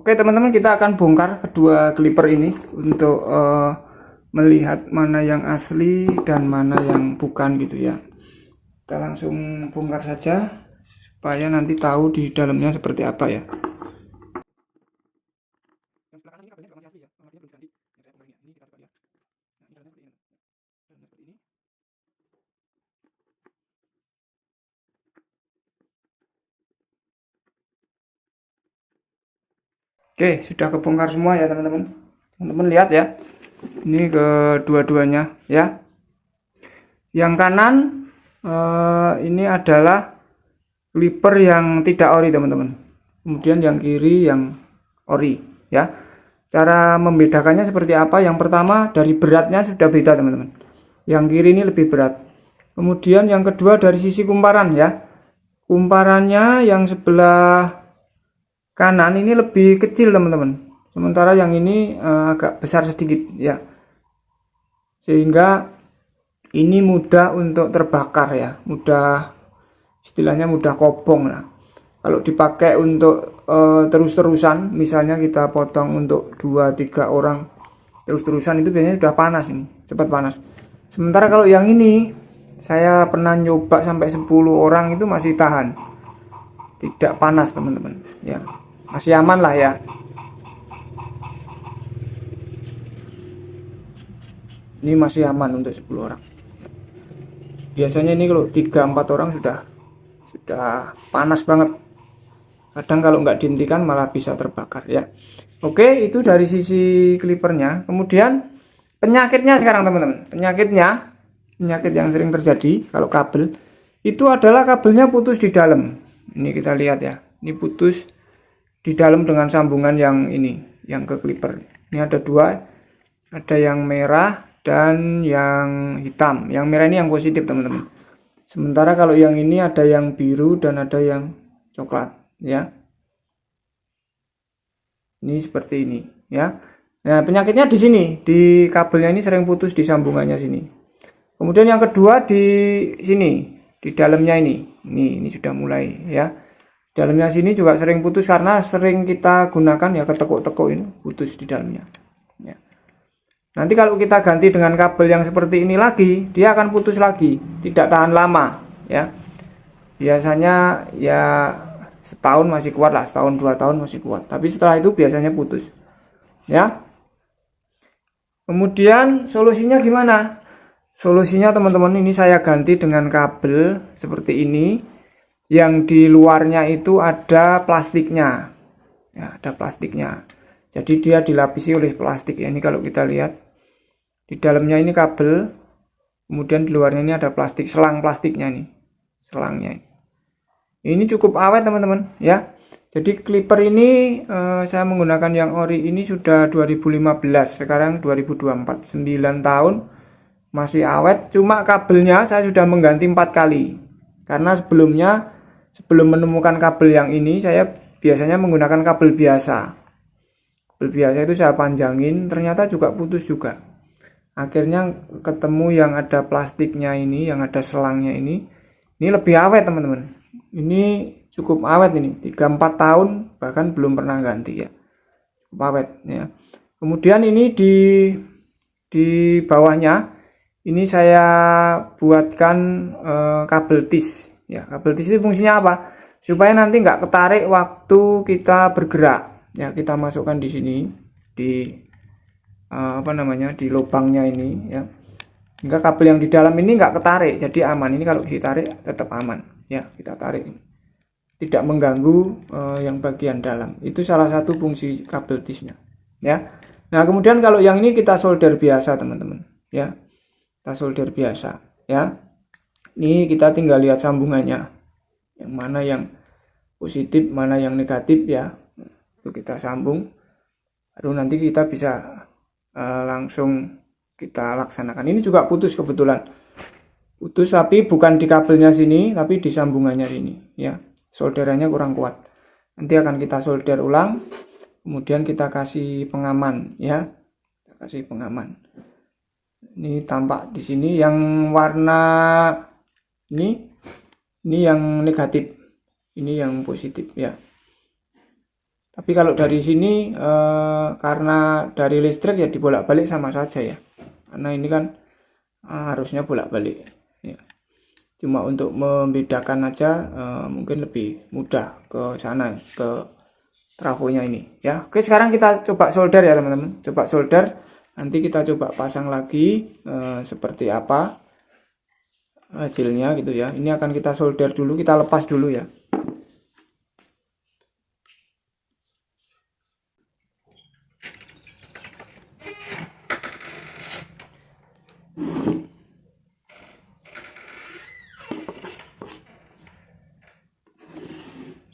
Oke teman-teman, kita akan bongkar kedua clipper ini untuk melihat mana yang asli dan mana yang bukan gitu ya. Kita langsung bongkar saja supaya nanti tahu di dalamnya seperti apa ya. Oke, sudah kebongkar semua ya teman-teman. Teman-teman lihat ya. Ini kedua-duanya ya. Yang kanan ini adalah clipper yang tidak ori teman-teman. Kemudian yang kiri yang ori ya. Cara membedakannya seperti apa? Yang pertama dari beratnya sudah beda teman-teman. Yang kiri ini lebih berat. Kemudian yang kedua dari sisi kumparan ya. Kumparannya yang sebelah kanan ini lebih kecil teman-teman, sementara yang ini agak besar sedikit ya, sehingga ini mudah untuk terbakar ya, mudah, istilahnya mudah kobong lah. Kalau dipakai untuk terus-terusan, misalnya kita potong untuk 2-3 orang terus-terusan, itu biasanya sudah panas, ini cepat panas. Sementara kalau yang ini saya pernah nyoba sampai 10 orang itu masih tahan, tidak panas teman-teman ya, masih aman lah ya. Ini masih aman untuk 10 orang. Biasanya ini kalau 3-4 orang sudah panas banget. Kadang kalau nggak dihentikan malah bisa terbakar ya. Oke, itu dari sisi clippernya. Kemudian penyakitnya sekarang teman-teman. Penyakit yang sering terjadi kalau kabel itu adalah kabelnya putus di dalam. Ini kita lihat ya. Ini putus di dalam dengan sambungan yang ini, yang ke clipper. Ini ada dua, ada yang merah dan yang hitam. Yang merah ini yang positif teman-teman. Sementara kalau yang ini ada yang biru dan ada yang coklat ya. Ini seperti ini ya. Nah, penyakitnya di sini, di kabelnya ini sering putus di sambungannya sini. Kemudian yang kedua di sini, di dalamnya ini sudah mulai ya. Dalamnya sini juga sering putus karena sering kita gunakan ya, ketekuk-tekuk ini putus di dalamnya ya. Nanti kalau kita ganti dengan kabel yang seperti ini lagi, dia akan putus lagi, tidak tahan lama ya. Biasanya ya setahun masih kuat lah, setahun 2 tahun masih kuat, tapi setelah itu biasanya putus ya. Kemudian solusinya gimana? Solusinya teman-teman, ini saya ganti dengan kabel seperti ini, yang di luarnya itu ada plastiknya ya, ada plastiknya, jadi dia dilapisi oleh plastik ya. Ini kalau kita lihat di dalamnya ini kabel, kemudian di luarnya ini ada plastik, selang plastiknya nih, selangnya ini cukup awet teman-teman ya. Jadi clipper ini saya menggunakan yang ori ini sudah 2015, sekarang 2024, 9 tahun masih awet. Cuma kabelnya saya sudah mengganti 4 kali, karena sebelum menemukan kabel yang ini, saya biasanya menggunakan kabel biasa. Kabel biasa itu saya panjangin, ternyata juga putus juga. Akhirnya ketemu yang ada plastiknya ini, yang ada selangnya ini lebih awet teman-teman. Ini cukup awet ini, 3-4 tahun bahkan belum pernah ganti ya, cukup awet ya. Kemudian ini di bawahnya ini saya buatkan kabel tis ya. Kabel tis itu fungsinya apa? Supaya nanti nggak ketarik waktu kita bergerak ya. Kita masukkan di sini, di di lubangnya ini ya, hingga kabel yang di dalam ini nggak ketarik, jadi aman. Ini kalau ditarik tetap aman ya, kita tarik tidak mengganggu yang bagian dalam. Itu salah satu fungsi kabel tisnya ya. Nah, kemudian kalau yang ini kita solder biasa teman-teman ya, kita solder biasa ya. Ini kita tinggal lihat sambungannya, yang mana yang positif, mana yang negatif ya, itu kita sambung, baru nanti kita bisa langsung kita laksanakan. Ini juga putus, kebetulan putus, tapi bukan di kabelnya sini, tapi di sambungannya sini ya. Solderannya kurang kuat, nanti akan kita solder ulang, kemudian kita kasih pengaman ya, kita kasih pengaman. Ini tampak di sini yang warna ini yang negatif, ini yang positif ya. Tapi kalau dari sini karena dari listrik ya dibolak-balik sama saja ya. Karena ini kan harusnya bolak-balik ya. Cuma untuk membedakan aja mungkin lebih mudah ke sana, ke trafonya ini ya. Oke, sekarang kita coba solder ya teman-teman. Coba solder, nanti kita coba pasang lagi seperti apa hasilnya gitu ya. Ini akan kita solder dulu, kita lepas dulu ya.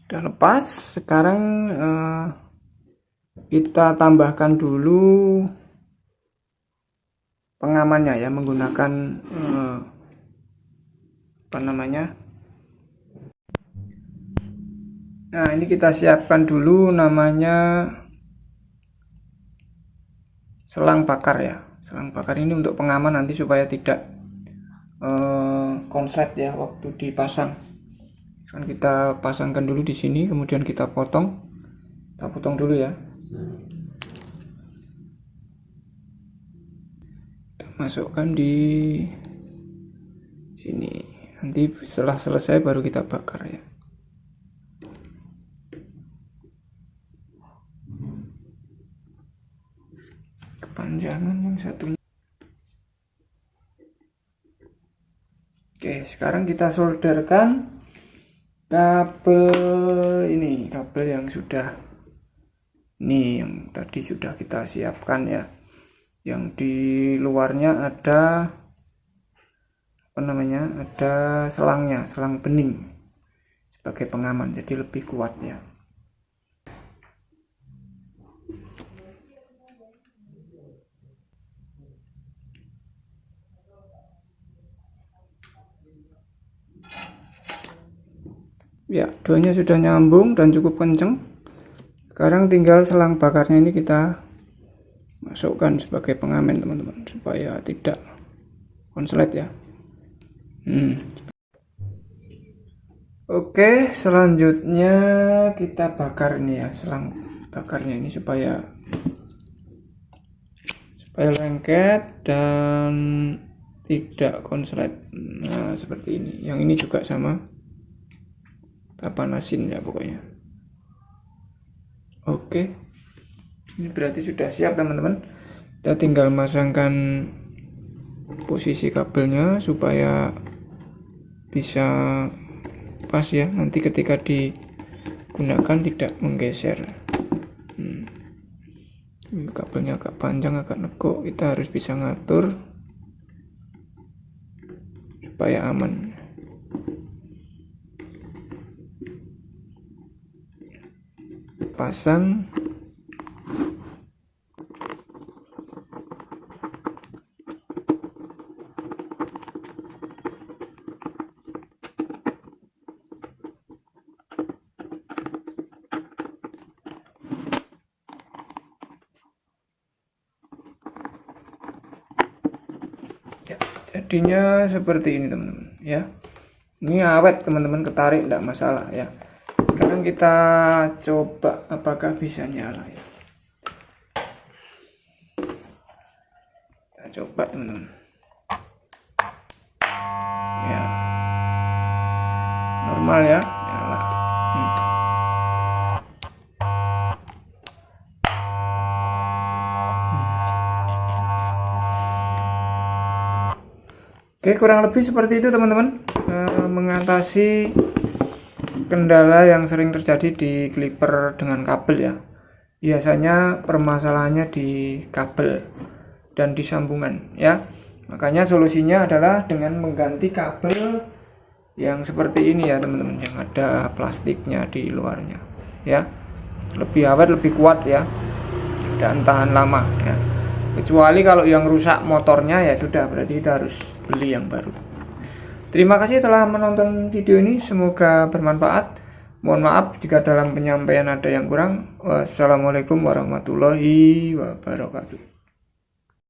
Udah lepas, sekarang kita tambahkan dulu pengamannya ya, menggunakan apa namanya. Nah, ini kita siapkan dulu namanya selang bakar ya. Selang bakar ini untuk pengaman nanti supaya tidak konslet ya waktu dipasang. Kan kita pasangkan dulu di sini, kemudian kita potong dulu ya. Kita masukkan di sini, nanti setelah selesai baru kita bakar ya. Kepanjangan yang satunya. Oke, sekarang kita solderkan kabel ini, kabel yang sudah ini yang tadi sudah kita siapkan ya. Yang di luarnya ada apa namanya, ada selangnya, selang bening sebagai pengaman, jadi lebih kuat ya. Ya, duanya sudah nyambung dan cukup kenceng. Sekarang tinggal selang bakarnya ini kita masukkan sebagai pengaman teman-teman, supaya tidak konslet ya. Oke, selanjutnya kita bakar ini ya, selang bakarnya ini supaya lengket dan tidak konslet. Nah, seperti ini. Yang ini juga sama, kita panasin ya pokoknya. Oke, ini berarti sudah siap teman-teman. Kita tinggal masangkan posisi kabelnya supaya bisa pas ya, nanti ketika digunakan tidak menggeser. Kabelnya agak panjang, agak nekuk, kita harus bisa ngatur supaya aman. Pasang. Ya, jadinya seperti ini teman-teman ya. Ini awet teman-teman, ketarik tidak masalah ya. Sekarang kita coba apakah bisa nyala ya. Kita coba teman-teman ya, normal ya, nyala. Oke, kurang lebih seperti itu teman-teman, mengatasi kendala yang sering terjadi di clipper dengan kabel ya. Biasanya permasalahannya di kabel dan di sambungan ya. Makanya solusinya adalah dengan mengganti kabel yang seperti ini ya teman-teman, yang ada plastiknya di luarnya ya. Lebih awet, lebih kuat ya, dan tahan lama ya. Kecuali kalau yang rusak motornya ya sudah, berarti kita harus beli yang baru. Terima kasih telah menonton video ini, semoga bermanfaat. Mohon maaf jika dalam penyampaian ada yang kurang. Wassalamualaikum warahmatullahi wabarakatuh.